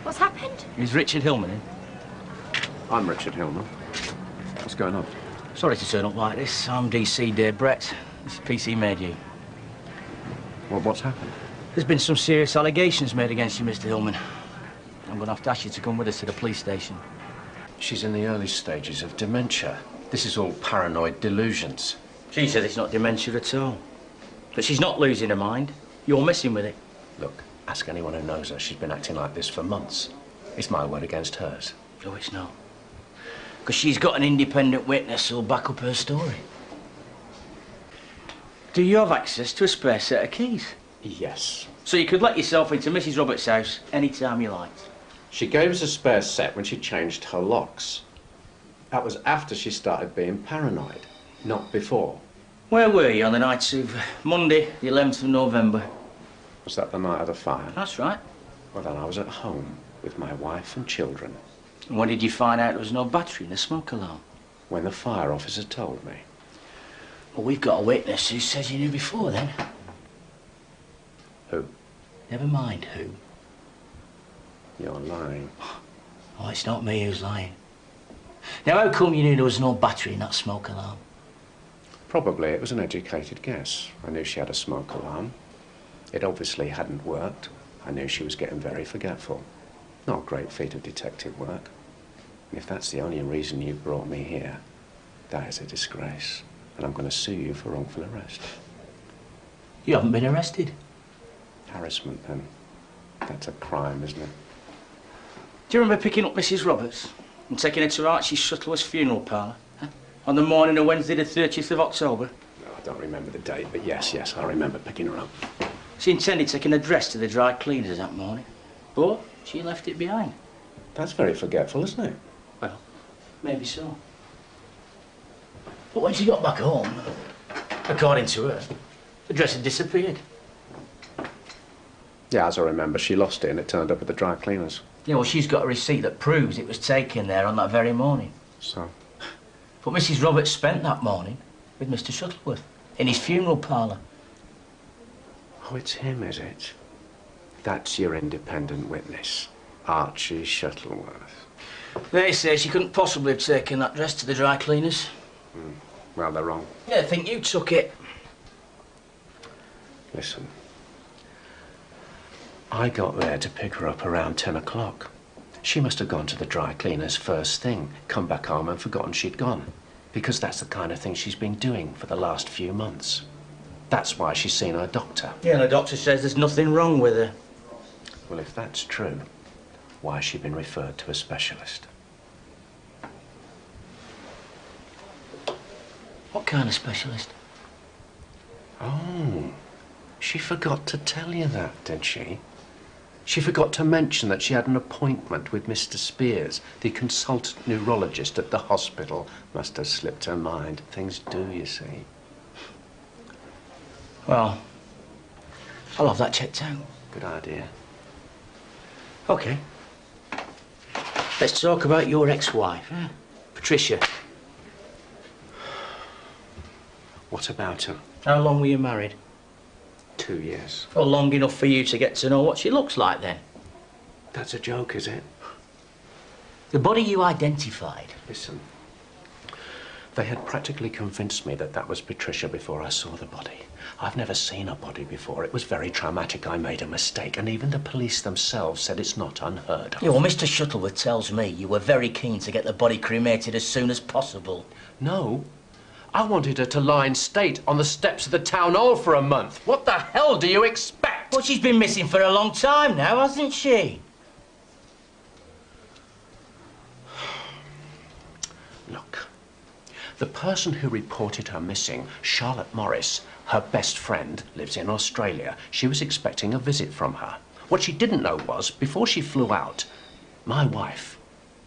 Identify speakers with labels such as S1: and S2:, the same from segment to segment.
S1: What's happened?
S2: Is Richard Hillman in?
S3: I'm Richard Hillman. What's going on?
S2: Sorry to turn up like this. I'm DC Dave Brett. This is PC made you.
S3: Well, what's happened?
S2: There's been some serious allegations made against you, Mr. Hillman. I'm going to have to ask you to come with us to the police station.
S3: She's in the early stages of dementia. This is all paranoid delusions.
S2: She says it's not dementia at all. But she's not losing her mind. You're messing with it.
S3: Look, ask anyone who knows her. She's been acting like this for months. It's my word against hers.
S2: No, it's not. Because she's got an independent witness who'll back up her story. Do you have access to a spare set of keys?
S3: Yes.
S2: So you could let yourself into Mrs. Roberts' house any time you liked?
S3: She gave us a spare set when she changed her locks. That was after she started being paranoid, not before.
S2: Where were you on the night of Monday, the 11th of November?
S3: Was that the night of the fire?
S2: That's right.
S3: Well, then I was at home with my wife and children.
S2: And when did you find out there was no battery in the smoke alarm?
S3: When the fire officer told me.
S2: Well, we've got a witness who says you knew before then.
S3: Who?
S2: Never mind who.
S3: You're lying.
S2: Oh, it's not me who's lying. Now, how come you knew there was no battery in that smoke alarm?
S3: Probably it was an educated guess. I knew she had a smoke alarm. It obviously hadn't worked. I knew she was getting very forgetful. Not a great feat of detective work. And if that's the only reason you brought me here, that is a disgrace. And I'm going to sue you for wrongful arrest.
S2: You haven't been arrested.
S3: Harassment, then. That's a crime, isn't it?
S2: Do you remember picking up Mrs. Roberts and taking her to Archie Shuttleworth's funeral parlour? Huh? On the morning of Wednesday the 30th of October?
S3: No, I don't remember the date, but yes, I remember picking her up.
S2: She intended taking a dress to the dry cleaners that morning, but she left it behind.
S3: That's very forgetful, isn't it?
S2: Well, maybe so. But when she got back home, according to her, the dress had disappeared.
S3: Yeah, as I remember, she lost it and it turned up at the dry cleaners.
S2: Yeah, well, she's got a receipt that proves it was taken there on that very morning.
S3: So?
S2: But Mrs. Roberts spent that morning with Mr. Shuttleworth in his funeral parlour.
S3: Oh, it's him, is it? That's your independent witness, Archie Shuttleworth.
S2: They say she couldn't possibly have taken that dress to the dry cleaners.
S3: Well, they're wrong.
S2: Yeah, I think you took it.
S3: Listen. I got there to pick her up around 10 o'clock. She must have gone to the dry cleaners first thing, come back home and forgotten she'd gone. Because that's the kind of thing she's been doing for the last few months. That's why she's seen her doctor.
S2: Yeah, and the doctor says there's nothing wrong with her.
S3: Well, if that's true, why has she been referred to a specialist?
S2: What kind of specialist?
S3: Oh, she forgot to tell you that, did she? She forgot to mention that she had an appointment with Mr. Spears, the consultant neurologist at the hospital. Must have slipped her mind. Things do, you see.
S2: Well, I'll have that checked out.
S3: Good idea.
S2: OK. Let's talk about your ex-wife, Patricia.
S3: What about her?
S2: How long were you married?
S3: 2 years.
S2: Well, long enough for you to get to know what she looks like, then.
S3: That's a joke, is it?
S2: The body you identified.
S3: Listen, they had practically convinced me that that was Patricia before I saw the body. I've never seen a body before. It was very traumatic. I made a mistake, and even the police themselves said it's not unheard of.
S2: Yeah, well, Mr. Shuttleworth tells me you were very keen to get the body cremated as soon as possible.
S3: No. I wanted her to lie in state on the steps of the town hall for a month. What the hell do you expect?
S2: Well, she's been missing for a long time now, hasn't she?
S3: Look, the person who reported her missing, Charlotte Morris, her best friend, lives in Australia. She was expecting a visit from her. What she didn't know was, before she flew out, my wife,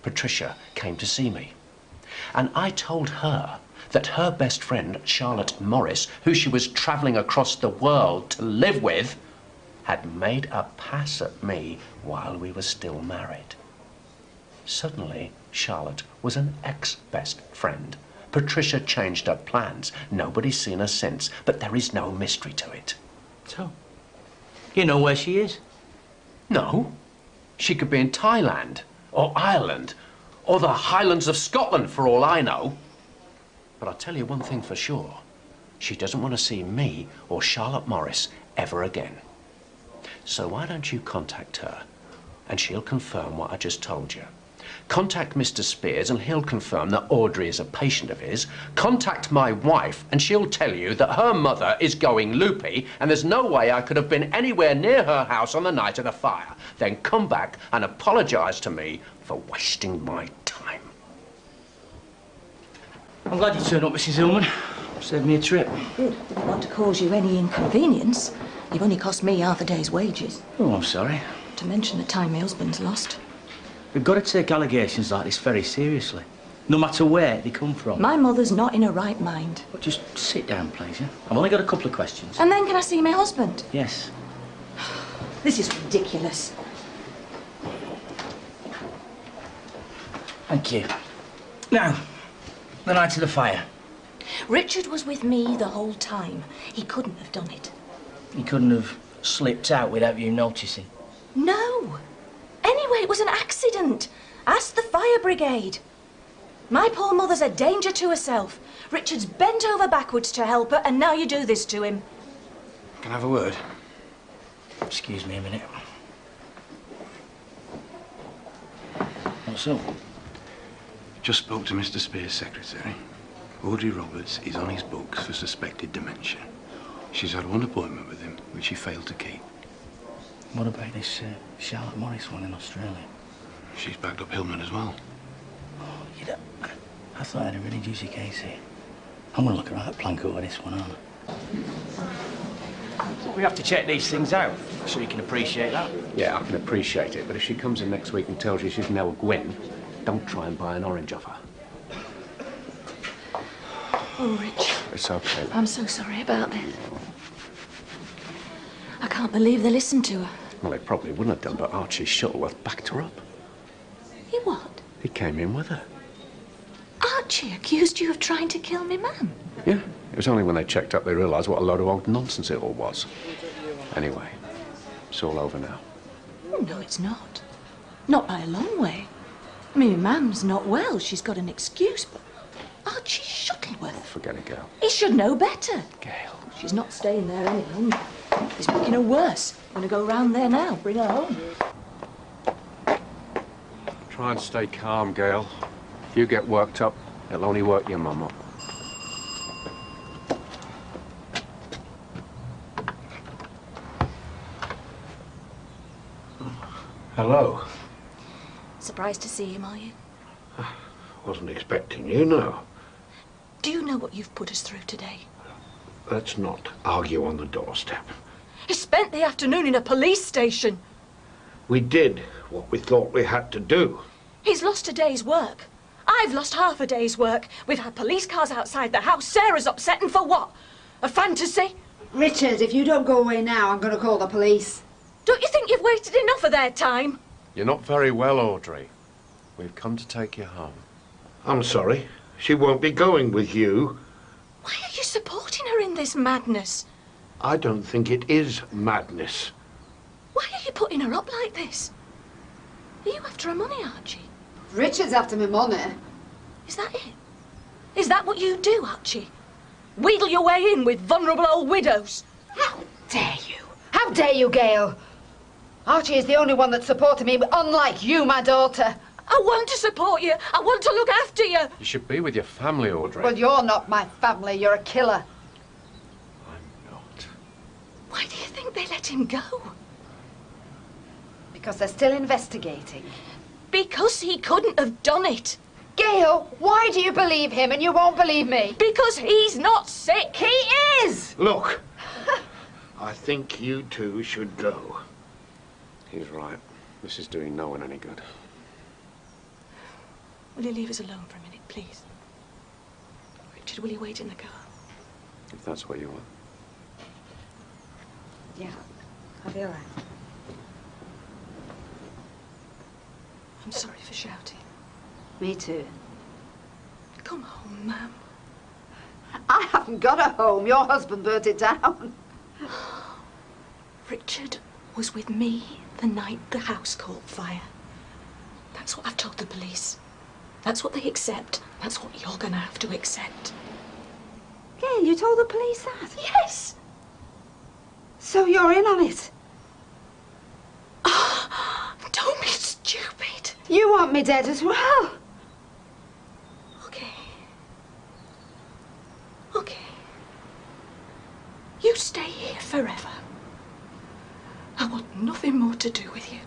S3: Patricia, came to see me. And I told her that her best friend, Charlotte Morris, who she was travelling across the world to live with, had made a pass at me while we were still married. Suddenly, Charlotte was an ex-best friend. Patricia changed her plans. Nobody's seen her since, but there is no mystery to it.
S2: So, you know where she is?
S3: No. She could be in Thailand, or Ireland, or the Highlands of Scotland, for all I know. But I'll tell you one thing for sure. She doesn't want to see me or Charlotte Morris ever again. So why don't you contact her, and she'll confirm what I just told you. Contact Mr. Spears and he'll confirm that Audrey is a patient of his. Contact my wife and she'll tell you that her mother is going loopy and there's no way I could have been anywhere near her house on the night of the fire. Then come back and apologise to me for wasting my time.
S2: I'm glad you turned up, Mrs. Hillman. Saved me a trip.
S1: Good. Didn't want to cause you any inconvenience. You've only cost me half a day's wages.
S2: Oh, I'm sorry.
S1: Not to mention the time my husband's lost.
S2: We've got to take allegations like this very seriously, no matter where they come from.
S1: My mother's not in her right mind.
S2: But just sit down, please, yeah? I've only got a couple of questions.
S1: And then can I see my husband?
S2: Yes.
S1: This is ridiculous.
S2: Thank you. Now, the night of the fire.
S1: Richard was with me the whole time. He couldn't have done it.
S2: He couldn't have slipped out without you noticing.
S1: No. Anyway, it was an accident. Ask the fire brigade. My poor mother's a danger to herself. Richard's bent over backwards to help her, and now you do this to him.
S2: Can I have a word? Excuse me a minute. What's up?
S4: Just spoke to Mr. Spears' secretary. Audrey Roberts is on his books for suspected dementia. She's had one appointment with him, which she failed to keep.
S2: What about this Charlotte Morris one in Australia?
S4: She's backed up Hillman as well.
S2: You know, I thought I had a really juicy case here. I'm going to look around that plank over this one, aren't I? We have to check these things out, so you can appreciate that.
S3: Yeah, I can appreciate it, but if she comes in next week and tells you she's now Gwyn, don't try and buy an orange off her.
S1: Oh, Rich.
S3: It's okay.
S1: I'm so sorry about this. I can't believe they listened to her.
S3: Well, they probably wouldn't have done, but Archie Shuttleworth backed her up.
S1: He what?
S3: He came in with her.
S1: Archie accused you of trying to kill me, man.
S3: Yeah, it was only when they checked up they realised what a load of old nonsense it all was. Anyway, it's all over now.
S1: Oh, no, it's not. Not by a long way. I mean, Mam's not well. She's got an excuse, but Archie Shuttleworth.
S3: Forget it, girl.
S1: He should know better.
S3: Gail.
S1: She's not staying there any longer. He's making her worse. I'm going to go round there now, bring her home.
S3: Try and stay calm, Gail. If you get worked up, it'll only work your mum up.
S5: Hello.
S1: Surprised to see him, are you?
S5: Wasn't expecting you, no.
S1: Do you know what you've put us through today?
S5: Let's not argue on the doorstep.
S1: He spent the afternoon in a police station.
S5: We did what we thought we had to do.
S1: He's lost a day's work. I've lost half a day's work. We've had police cars outside the house. Sarah's upset, and for what? A fantasy?
S6: Richard, if you don't go away now, I'm going to call the police.
S1: Don't you think you've wasted enough of their time?
S3: You're not very well, Audrey. We've come to take you home.
S5: I'm sorry. She won't be going with you.
S1: Why are you supporting her in this madness?
S5: I don't think it is madness.
S1: Why are you putting her up like this? Are you after her money, Archie?
S6: Richard's after me money.
S1: Is that it? Is that what you do, Archie? Wheedle your way in with vulnerable old widows?
S6: How dare you? How dare you, Gail? Archie is the only one that supported me, unlike you, my daughter.
S1: I want to support you. I want to look after you.
S3: You should be with your family, Audrey.
S6: Well, you're not my family. You're a killer.
S3: I'm not.
S1: Why do you think they let him go?
S6: Because they're still investigating.
S1: Because he couldn't have done it.
S6: Gail, why do you believe him and you won't believe me?
S1: Because he's not sick.
S6: He is!
S5: Look, I think you two should go.
S3: He's right. This is doing no one any good.
S1: Will you leave us alone for a minute, please? Richard, will you wait in the car?
S3: If that's what you want.
S6: Yeah, I'll be all right.
S1: I'm sorry for shouting.
S6: Me too.
S1: Come home, Ma'am.
S6: I haven't got a home. Your husband burnt it down.
S1: Richard, was with me the night the house caught fire. That's what I've told the police. That's what they accept. That's what you're gonna have to accept.
S6: Gail, you told the police that?
S1: Yes!
S6: So you're in on it?
S1: Don't be stupid.
S6: You want me dead as well?
S1: Okay. Okay. You stay here forever. I want nothing more to do with you.